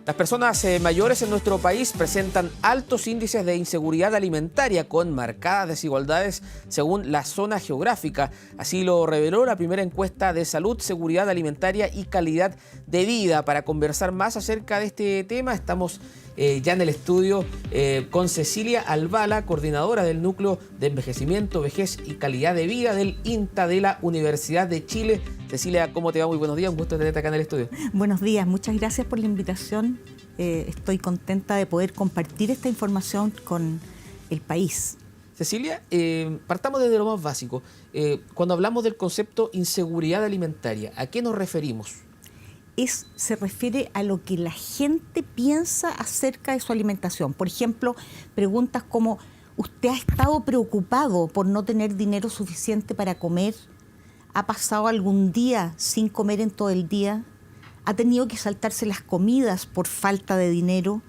Las personas mayores en nuestro país presentan altos índices de inseguridad alimentaria con marcadas desigualdades según la zona geográfica. Así lo reveló la primera encuesta de salud, seguridad alimentaria y calidad de vida. Para conversar más acerca de este tema, estamos ya en el estudio con Cecilia Albala, coordinadora del Núcleo de Envejecimiento, Vejez y Calidad de Vida del INTA de la Universidad de Chile. Cecilia, ¿cómo te va? Muy buenos días, un gusto tenerte acá en el estudio. Buenos días, muchas gracias por la invitación. Estoy contenta de poder compartir esta información con el país. Cecilia, partamos desde lo más básico. Cuando hablamos del concepto inseguridad alimentaria, ¿a qué nos referimos? Se refiere a lo que la gente piensa acerca de su alimentación. Por ejemplo, preguntas como, ¿usted ha estado preocupado por no tener dinero suficiente para comer? ¿Ha pasado algún día sin comer en todo el día? ¿Ha tenido que saltarse las comidas por falta de dinero?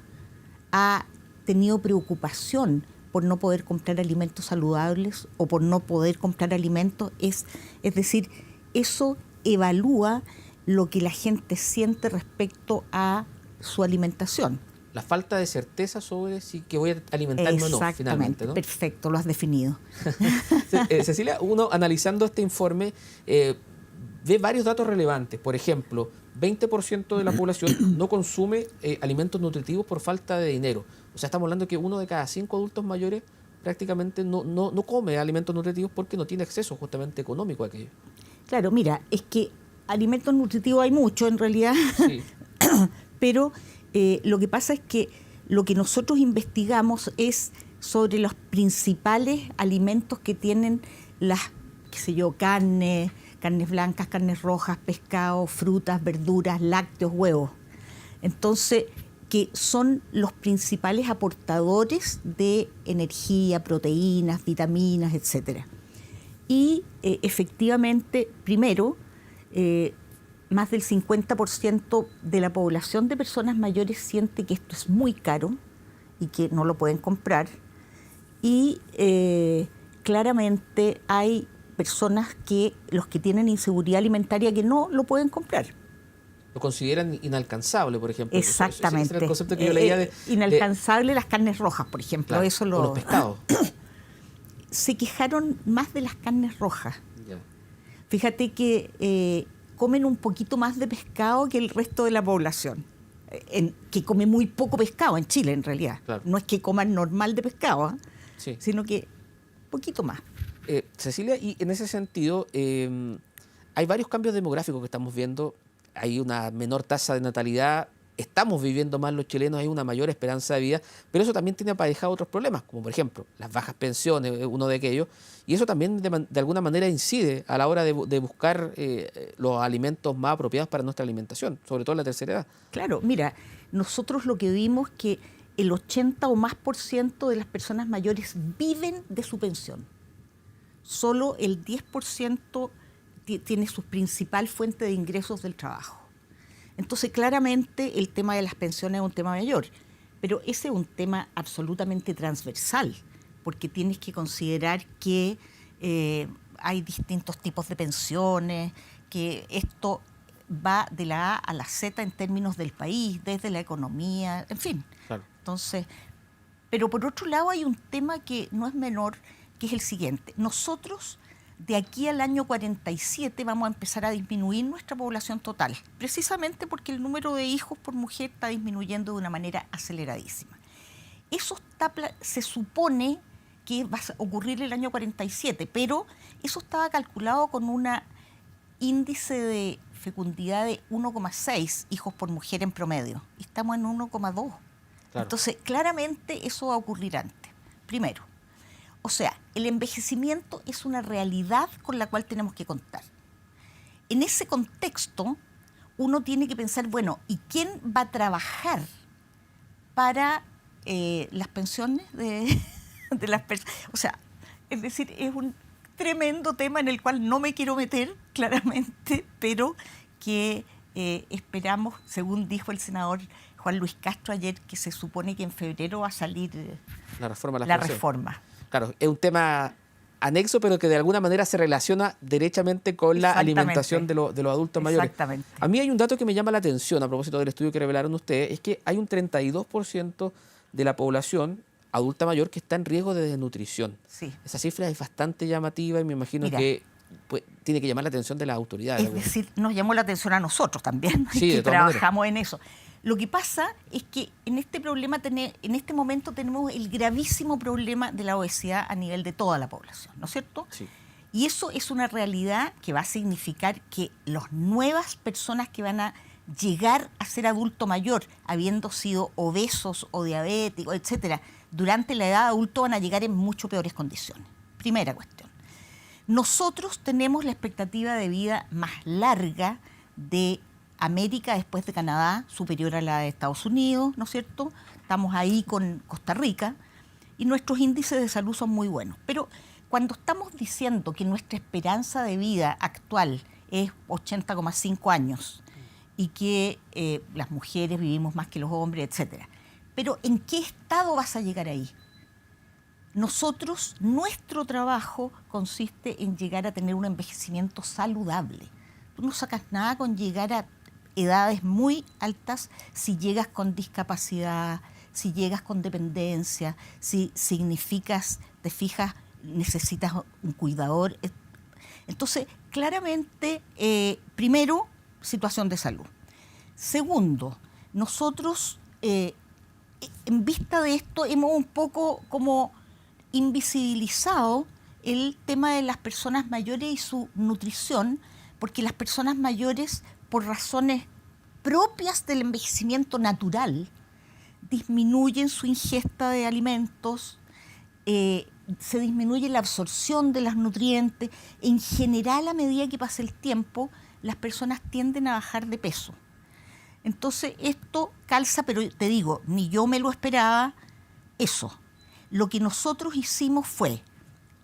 ¿Ha tenido preocupación por no poder comprar alimentos saludables o por no poder comprar alimentos? Es decir, eso evalúa lo que la gente siente respecto a su alimentación. La falta de certeza sobre si que voy a alimentarme o no, finalmente, ¿no? Perfecto, lo has definido. Cecilia, uno analizando este informe ve varios datos relevantes. Por ejemplo, 20% de la población no consume alimentos nutritivos por falta de dinero. O sea, estamos hablando que 1 de cada 5 adultos mayores prácticamente no come alimentos nutritivos porque no tiene acceso justamente económico a aquello. Claro, mira, es que alimentos nutritivos hay mucho en realidad, sí. Pero lo que pasa es que lo que nosotros investigamos es sobre los principales alimentos que tienen las, carnes blancas, carnes rojas, pescado, frutas, verduras, lácteos, huevos. Entonces, que son los principales aportadores de energía, proteínas, vitaminas, etcétera. Y efectivamente, primero, más del 50% de la población de personas mayores siente que esto es muy caro y que no lo pueden comprar. Y claramente hay personas los que tienen inseguridad alimentaria que no lo pueden comprar. Lo consideran inalcanzable, por ejemplo. Exactamente. Ese era el concepto que yo leía inalcanzable las carnes rojas, por ejemplo. Claro, eso o los pescados. Se quejaron más de las carnes rojas. Ya. Fíjate que comen un poquito más de pescado que el resto de la población, que come muy poco pescado en Chile, en realidad. Claro. No es que coman normal de pescado, sí. Sino que poquito más. Cecilia, y en ese sentido, hay varios cambios demográficos que estamos viendo. Hay una menor tasa de natalidad, estamos viviendo más los chilenos, hay una mayor esperanza de vida, pero eso también tiene aparejado otros problemas, como por ejemplo las bajas pensiones, uno de aquellos, y eso también de alguna manera incide a la hora de buscar los alimentos más apropiados para nuestra alimentación, sobre todo en la tercera edad. Claro, mira, nosotros lo que vimos es que el 80 o más % de las personas mayores viven de su pensión. Solo el 10% tiene su principal fuente de ingresos del trabajo. Entonces, claramente, el tema de las pensiones es un tema mayor, pero ese es un tema absolutamente transversal, porque tienes que considerar que hay distintos tipos de pensiones, que esto va de la A a la Z en términos del país, desde la economía, en fin. Claro. Entonces, pero por otro lado hay un tema que no es menor, que es el siguiente. Nosotros, de aquí al año 47, vamos a empezar a disminuir nuestra población total, precisamente porque el número de hijos por mujer está disminuyendo de una manera aceleradísima. Eso se supone que va a ocurrir el año 47, pero eso estaba calculado con un índice de fecundidad de 1,6 hijos por mujer en promedio. Y estamos en 1,2. Claro. Entonces, claramente eso va a ocurrir antes, primero. O sea, el envejecimiento es una realidad con la cual tenemos que contar. En ese contexto, uno tiene que pensar, bueno, ¿y quién va a trabajar para las pensiones de las personas? O sea, es decir, es un tremendo tema en el cual no me quiero meter, claramente, pero que esperamos, según dijo el senador Juan Luis Castro ayer, que se supone que en febrero va a salir la reforma. La reforma. Claro, es un tema anexo, pero que de alguna manera se relaciona derechamente con la alimentación de los adultos mayores. Exactamente. A mí hay un dato que me llama la atención a propósito del estudio que revelaron ustedes, es que hay un 32% de la población adulta mayor que está en riesgo de desnutrición. Sí. Esa cifra es bastante llamativa y me imagino Mira, que pues, tiene que llamar la atención de las autoridades. Es decir, nos llamó la atención a nosotros también, Sí, que de todas trabajamos maneras. en eso. Lo que pasa es que en este problema, en este momento tenemos el gravísimo problema de la obesidad a nivel de toda la población, ¿no es cierto? Sí. Y eso es una realidad que va a significar que las nuevas personas que van a llegar a ser adulto mayor, habiendo sido obesos o diabéticos, etcétera, durante la edad adulto van a llegar en mucho peores condiciones. Primera cuestión. Nosotros tenemos la expectativa de vida más larga de América después de Canadá, superior a la de Estados Unidos, ¿no es cierto? Estamos ahí con Costa Rica y nuestros índices de salud son muy buenos. Pero cuando estamos diciendo que nuestra esperanza de vida actual es 80,5 años y que las mujeres vivimos más que los hombres, etcétera, pero ¿en qué estado vas a llegar ahí? Nosotros, nuestro trabajo consiste en llegar a tener un envejecimiento saludable. Tú no sacas nada con llegar a edades muy altas si llegas con discapacidad, si llegas con dependencia, si significas, te fijas, necesitas un cuidador. Entonces, claramente, primero, situación de salud. Segundo, nosotros, en vista de esto, hemos un poco como invisibilizado el tema de las personas mayores y su nutrición, porque las personas mayores, por razones propias del envejecimiento natural, disminuyen su ingesta de alimentos, se disminuye la absorción de los nutrientes. En general, a medida que pasa el tiempo, las personas tienden a bajar de peso. Entonces, esto calza, pero te digo, ni yo me lo esperaba eso. Lo que nosotros hicimos fue,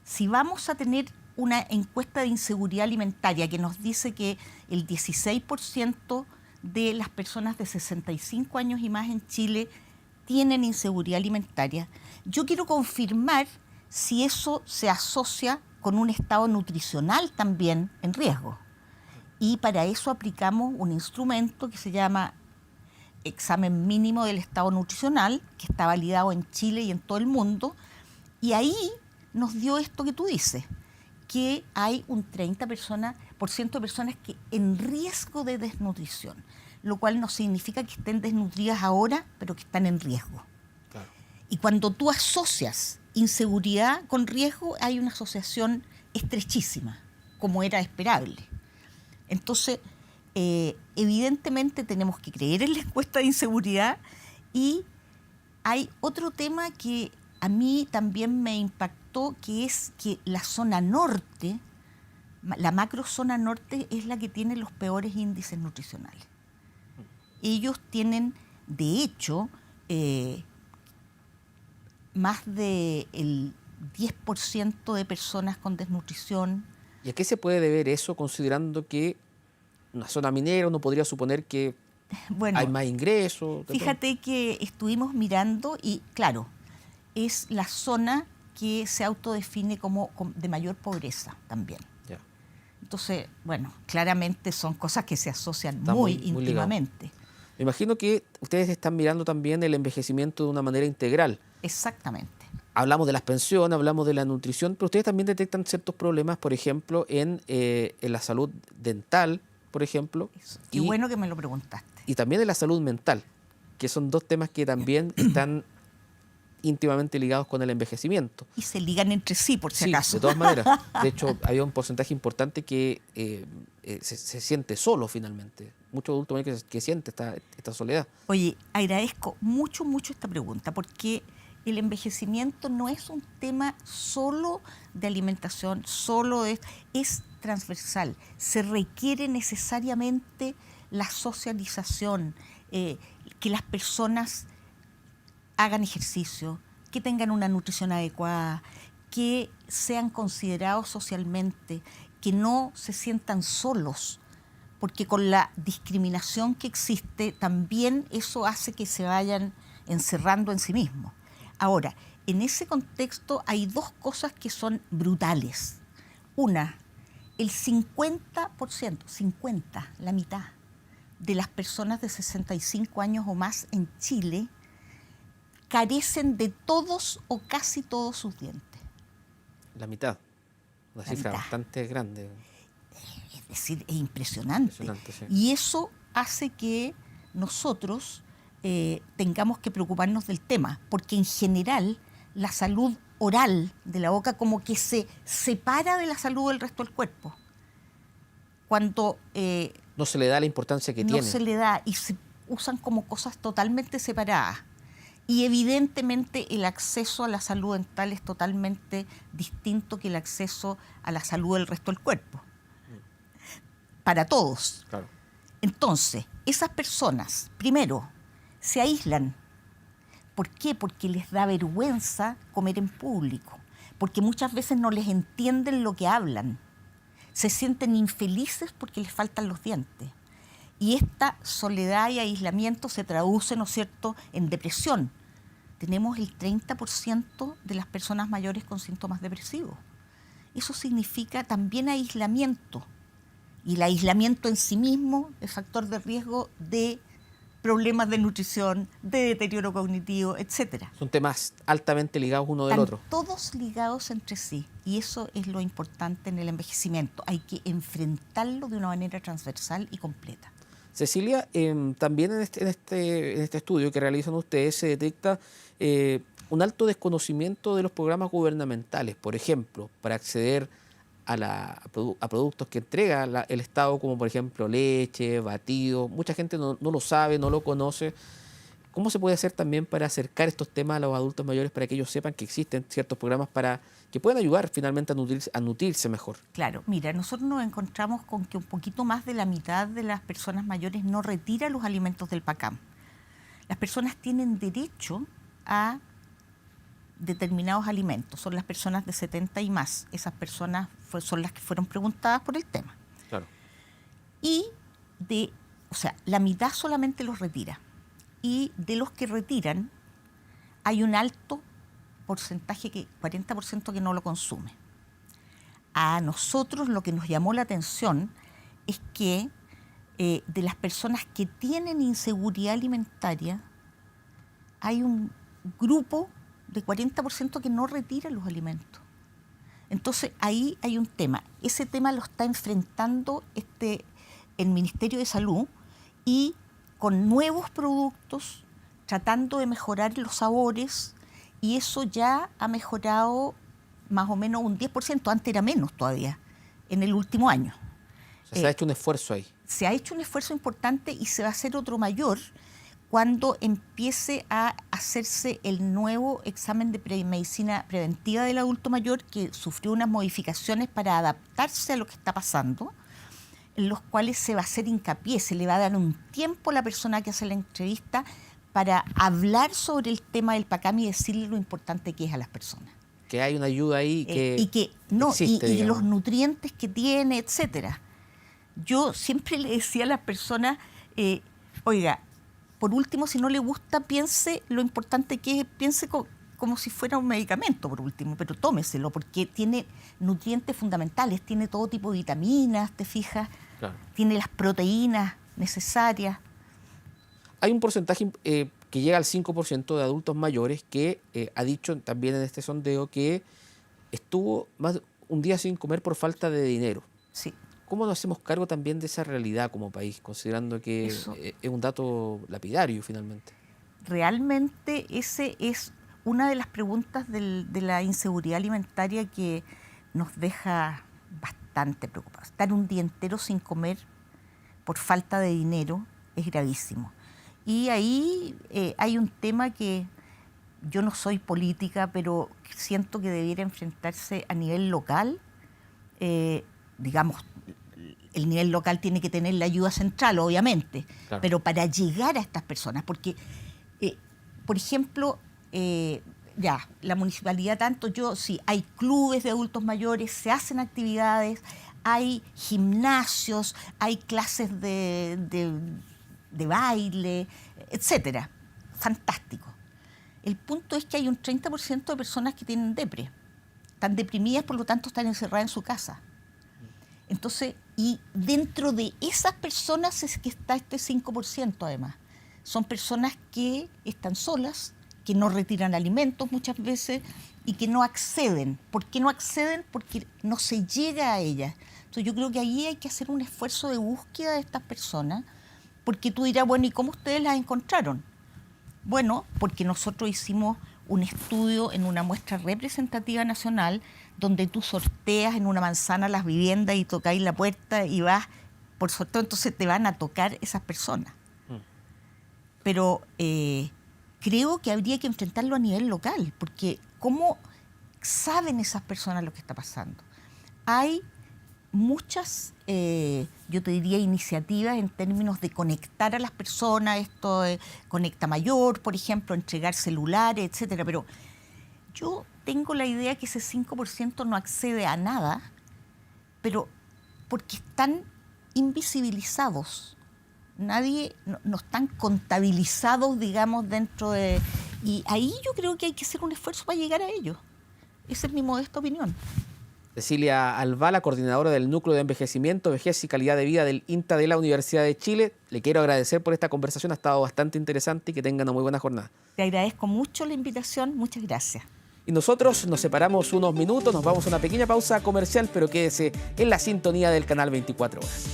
si vamos a tener una encuesta de inseguridad alimentaria que nos dice que el 16% de las personas de 65 años y más en Chile tienen inseguridad alimentaria, yo quiero confirmar si eso se asocia con un estado nutricional también en riesgo. Y para eso aplicamos un instrumento que se llama examen mínimo del estado nutricional, que está validado en Chile y en todo el mundo, y ahí nos dio esto que tú dices, que hay un 30% de personas que en riesgo de desnutrición, lo cual no significa que estén desnutridas ahora, pero que están en riesgo. Claro. Y cuando tú asocias inseguridad con riesgo, hay una asociación estrechísima, como era esperable. Entonces, evidentemente tenemos que creer en la encuesta de inseguridad, y hay otro tema que a mí también me impactó, que es que la zona norte, la macrozona norte, es la que tiene los peores índices nutricionales. Ellos tienen, de hecho, más del 10% de personas con desnutrición. ¿Y a qué se puede deber eso, considerando que una zona minera uno podría suponer que hay más ingresos? Fíjate que estuvimos mirando y, claro, es la zona que se autodefine como de mayor pobreza también. Ya. Entonces, bueno, claramente son cosas que se asocian muy íntimamente. Ligado. Me imagino que ustedes están mirando también el envejecimiento de una manera integral. Exactamente. Hablamos de las pensiones, hablamos de la nutrición, pero ustedes también detectan ciertos problemas, por ejemplo, en la salud dental, por ejemplo. Qué bueno que me lo preguntaste. Y también en la salud mental, que son dos temas que también están íntimamente ligados con el envejecimiento. Y se ligan entre sí, por si acaso. De todas maneras. De hecho, había un porcentaje importante que se siente solo finalmente. Muchos adultos mayores que siente esta soledad. Oye, agradezco mucho esta pregunta, porque el envejecimiento no es un tema solo de alimentación, es transversal. Se requiere necesariamente la socialización, que las personas hagan ejercicio, que tengan una nutrición adecuada, que sean considerados socialmente, que no se sientan solos, porque con la discriminación que existe también eso hace que se vayan encerrando en sí mismos. Ahora, en ese contexto hay dos cosas que son brutales. Una, el 50%, la mitad de las personas de 65 años o más en Chile carecen de todos o casi todos sus dientes. La mitad. Una cifra bastante grande. Es decir, es impresionante. Sí. Y eso hace que nosotros tengamos que preocuparnos del tema, porque en general la salud oral de la boca como que se separa de la salud del resto del cuerpo. Cuando no se le da la importancia que tiene. No se le da y se usan como cosas totalmente separadas. Y evidentemente el acceso a la salud dental es totalmente distinto que el acceso a la salud del resto del cuerpo. Para todos. Claro. Entonces, esas personas, primero, se aíslan. ¿Por qué? Porque les da vergüenza comer en público. Porque muchas veces no les entienden lo que hablan. Se sienten infelices porque les faltan los dientes. Y esta soledad y aislamiento se traduce, ¿no es cierto?, en depresión. Tenemos el 30% de las personas mayores con síntomas depresivos. Eso significa también aislamiento. Y el aislamiento en sí mismo es factor de riesgo de problemas de nutrición, de deterioro cognitivo, etc. Son temas altamente ligados uno del otro. Todos ligados entre sí. Y eso es lo importante en el envejecimiento. Hay que enfrentarlo de una manera transversal y completa. Cecilia, también en este estudio que realizan ustedes se detecta un alto desconocimiento de los programas gubernamentales. Por ejemplo, para acceder a productos que entrega el Estado, como por ejemplo leche, batido. Mucha gente no lo sabe, no lo conoce. ¿Cómo se puede hacer también para acercar estos temas a los adultos mayores para que ellos sepan que existen ciertos programas para que puedan ayudar finalmente a nutrirse mejor? Claro, mira, nosotros nos encontramos con que un poquito más de la mitad de las personas mayores no retira los alimentos del PACAM. Las personas tienen derecho a determinados alimentos, son las personas de 70 y más. Esas personas son las que fueron preguntadas por el tema. Claro. Y la mitad solamente los retira. Y de los que retiran, hay un alto porcentaje, 40% que no lo consume. A nosotros lo que nos llamó la atención es que de las personas que tienen inseguridad alimentaria, hay un grupo de 40% que no retira los alimentos. Entonces ahí hay un tema. Ese tema lo está enfrentando el Ministerio de Salud y con nuevos productos, tratando de mejorar los sabores, y eso ya ha mejorado más o menos un 10%, antes era menos todavía, en el último año. O sea, se ha hecho un esfuerzo ahí. Se ha hecho un esfuerzo importante y se va a hacer otro mayor cuando empiece a hacerse el nuevo examen de medicina preventiva del adulto mayor, que sufrió unas modificaciones para adaptarse a lo que está pasando, en los cuales se va a hacer hincapié, se le va a dar un tiempo a la persona que hace la entrevista para hablar sobre el tema del PACAM y decirle lo importante que es a las personas. Que hay una ayuda ahí que existe, y los nutrientes que tiene, etcétera. Yo siempre le decía a las personas, oiga, por último, si no le gusta, piense lo importante que es, piense como si fuera un medicamento, por último, pero tómeselo, porque tiene nutrientes fundamentales, tiene todo tipo de vitaminas, ¿te fijas? Claro. Tiene las proteínas necesarias. Hay un porcentaje que llega al 5% de adultos mayores que ha dicho también en este sondeo que estuvo más de un día sin comer por falta de dinero. Sí. ¿Cómo nos hacemos cargo también de esa realidad como país, considerando que es un dato lapidario finalmente? Realmente ese es una de las preguntas de la inseguridad alimentaria que nos deja bastante preocupados. Estar un día entero sin comer por falta de dinero es gravísimo. Y ahí hay un tema que yo no soy política, pero siento que debiera enfrentarse a nivel local. Digamos, el nivel local tiene que tener la ayuda central, obviamente, claro, pero para llegar a estas personas, porque, por ejemplo, la municipalidad hay clubes de adultos mayores, se hacen actividades, hay gimnasios, hay clases de baile, etcétera. Fantástico. El punto es que hay un 30% de personas que tienen depre. Están deprimidas, por lo tanto están encerradas en su casa. Entonces, y dentro de esas personas es que está este 5% además. Son personas que están solas, que no retiran alimentos muchas veces y que no acceden. ¿Por qué no acceden? Porque no se llega a ellas. Entonces yo creo que ahí hay que hacer un esfuerzo de búsqueda de estas personas, porque tú dirás, bueno, ¿y cómo ustedes las encontraron? Bueno, porque nosotros hicimos un estudio en una muestra representativa nacional donde tú sorteas en una manzana las viviendas y tocáis la puerta y vas por sorteo, entonces te van a tocar esas personas. Pero creo que habría que enfrentarlo a nivel local, porque ¿cómo saben esas personas lo que está pasando? Hay muchas, yo te diría, iniciativas en términos de conectar a las personas, esto de Conecta Mayor, por ejemplo, entregar celulares, etcétera, pero yo tengo la idea que ese 5% no accede a nada, pero porque están invisibilizados. Nadie, no están contabilizados, digamos, dentro de... Y ahí yo creo que hay que hacer un esfuerzo para llegar a ellos. Esa es mi modesta opinión. Cecilia Albala, coordinadora del Núcleo de Envejecimiento, Vejez y Calidad de Vida del INTA de la Universidad de Chile. Le quiero agradecer por esta conversación, ha estado bastante interesante y que tengan una muy buena jornada. Te agradezco mucho la invitación, muchas gracias. Y nosotros nos separamos unos minutos, nos vamos a una pequeña pausa comercial, pero quédese en la sintonía del canal 24 Horas.